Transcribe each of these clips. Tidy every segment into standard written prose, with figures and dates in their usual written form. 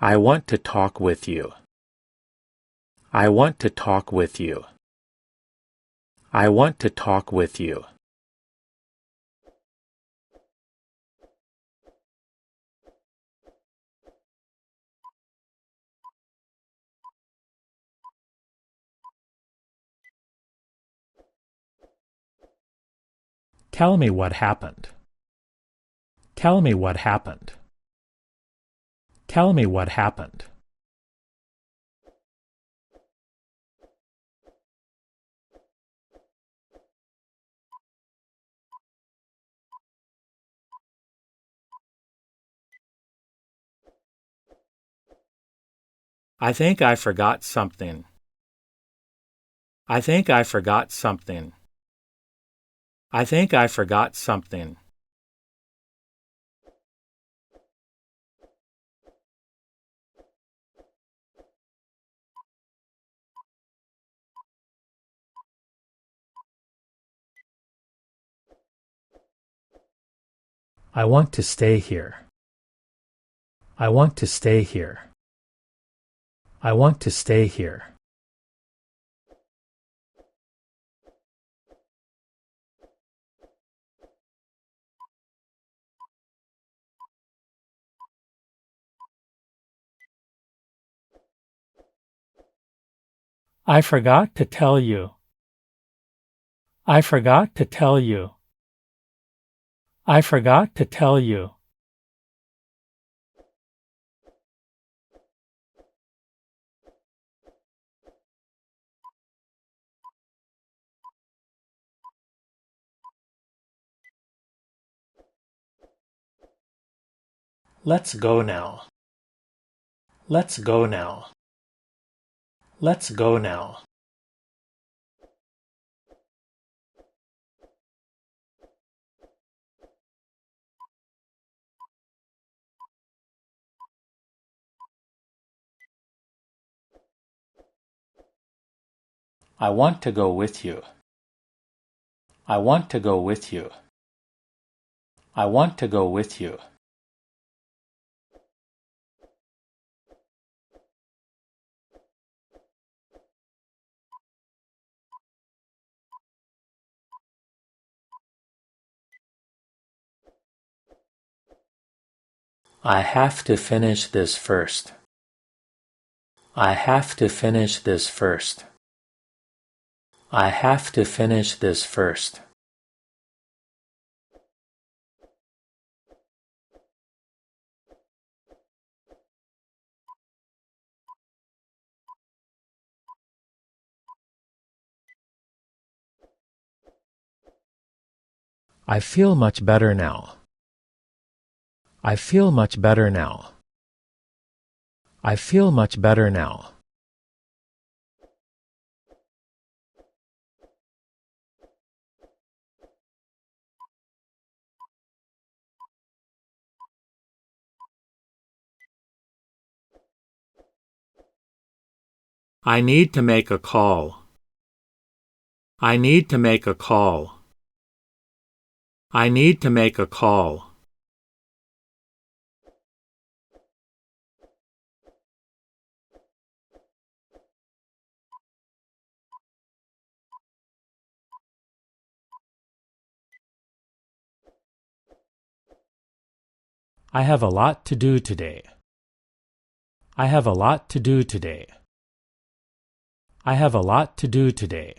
I want to talk with you. I want to talk with you. I want to talk with you. Tell me what happened. Tell me what happened. Tell me what happened. I think I forgot something. I think I forgot something. I think I forgot something. I want to stay here. I want to stay here. I want to stay here. I forgot to tell you. I forgot to tell you. I forgot to tell you. Let's go now. Let's go now. Let's go now. I want to go with you. I want to go with you. I want to go with you. I have to finish this first. I have to finish this first. I have to finish this first. I feel much better now. I feel much better now. I feel much better now. I need to make a call. I need to make a call. I need to make a call. I have a lot to do today. I have a lot to do today. I have a lot to do today.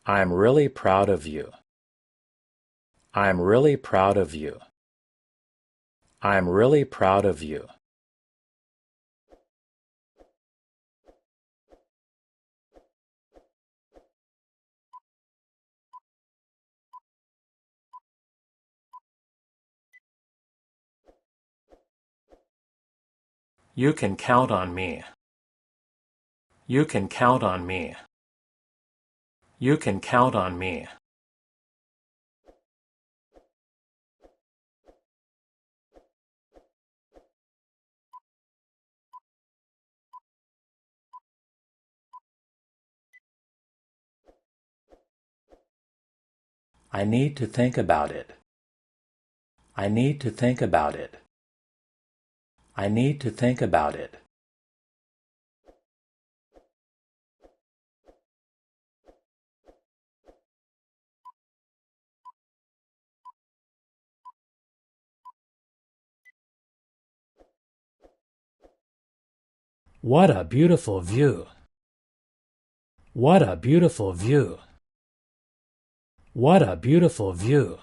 I'm really proud of you. I'm really proud of you. I'm really proud of you. You can count on me. You can count on me. You can count on me. I need to think about it. I need to think about it. I need to think about it. What a beautiful view! What a beautiful view! What a beautiful view!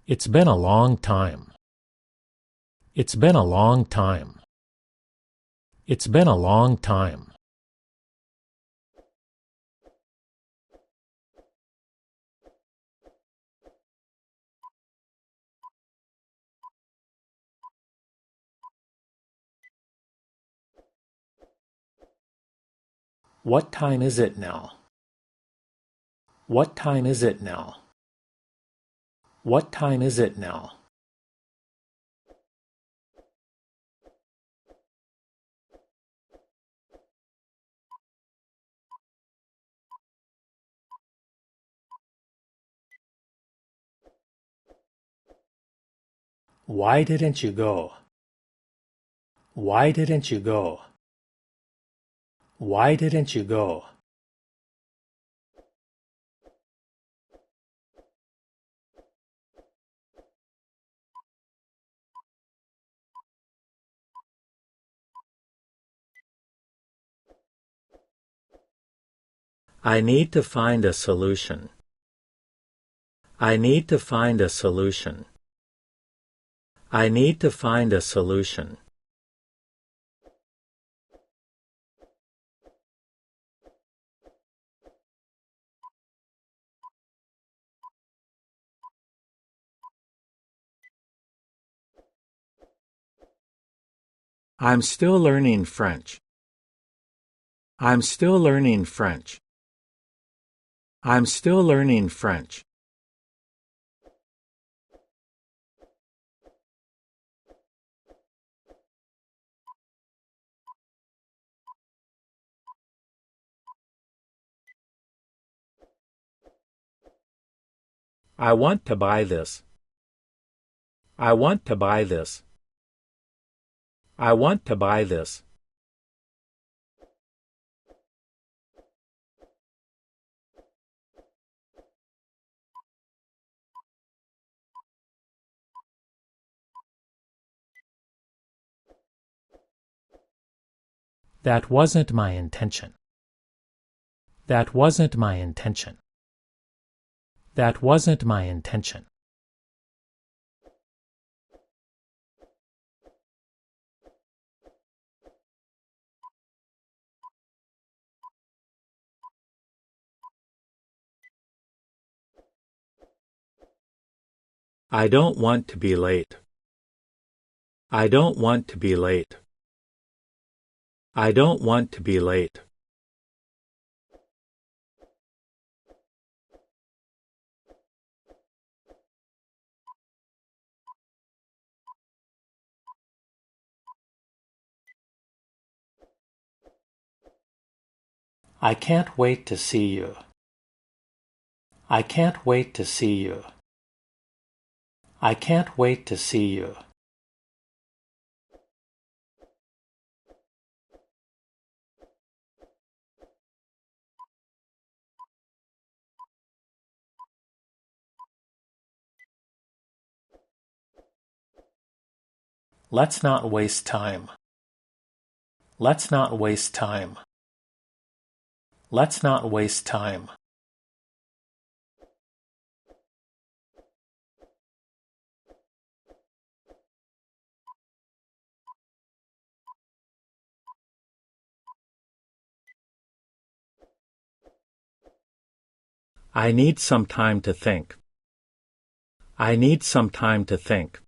It's been a long time. It's been a long time. It's been a long time. What time is it now? What time is it now? What time is it now? Why didn't you go? Why didn't you go? Why didn't you go? I need to find a solution. I need to find a solution. I need to find a solution. I'm still learning French. I'm still learning French. I'm still learning French. I want to buy this. I want to buy this. I want to buy this. That wasn't my intention. That wasn't my intention. That wasn't my intention. I don't want to be late. I don't want to be late. I don't want to be late. I can't wait to see you. I can't wait to see you. I can't wait to see you. Let's not waste time. Let's not waste time. Let's not waste time. I need some time to think. I need some time to think.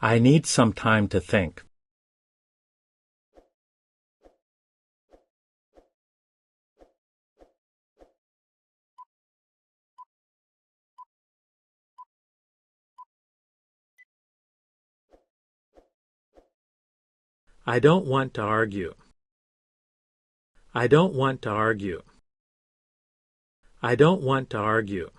I need some time to think. I don't want to argue. I don't want to argue. I don't want to argue.